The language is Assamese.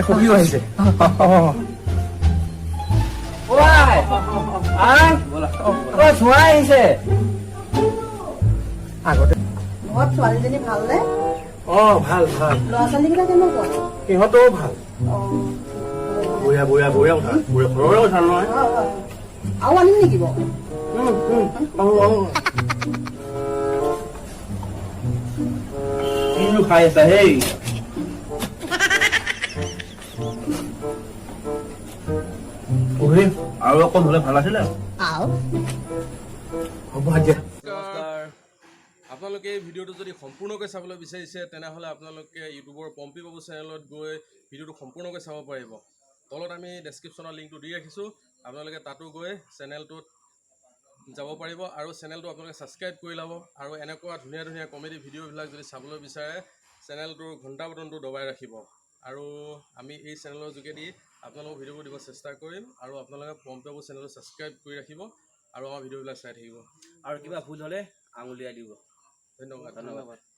সখীও আহিছে চোৱা আহিছে আগতে ঘৰত ছোৱালীজনী ভালনে? ভাল ভাল ল'ৰা ছোৱালীকেইটা কেনেকুৱা? সিহঁতও ভাল বঢ়িয়া বঢ়িয়া বঢ়িয়া কথা বঢ়িয়া ঘৰৰে কথা নহয় আৰু আনিম নেকি বাৰু? কিনো খাই আছা হেই আৰু অকণ হলে ভাল আছিলে হ'ব দিয়া আপোনালোকে এই ভিডিঅ'টো যদি সম্পূৰ্ণকৈ চাবলৈ বিচাৰিছে তেনেহ'লে আপোনালোকে ইউটিউবৰ পম্পী বাবু চেনেলত গৈ ভিডিঅ'টো সম্পূৰ্ণকৈ চাব পাৰিব তলত আমি ডেছক্ৰিপশ্যনৰ লিংকটো দি ৰাখিছোঁ আপোনালোকে তাতো গৈ চেনেলটোত যাব পাৰিব আৰু চেনেলটো আপোনালোকে ছাবস্ক্ৰাইব কৰি ল'ব আৰু এনেকুৱা ধুনীয়া ধুনীয়া কমেডি ভিডিঅ'বিলাক যদি চাবলৈ বিচাৰে চেনেলটোৰ ঘণ্টা বটনটো দবাই ৰাখিব আৰু আমি এই চেনেলৰ যোগেদি আপোনালোকক ভিডিঅ'বোৰ দিব চেষ্টা কৰিম আৰু আপোনালোকে পম্পী বাবু চেনেলটো ছাবস্ক্ৰাইব কৰি ৰাখিব আৰু আমাৰ ভিডিঅ'বিলাক চাই থাকিব আৰু কিবা ভুল হ'লে আঙুলিয়াই দিব ধন্যবাদ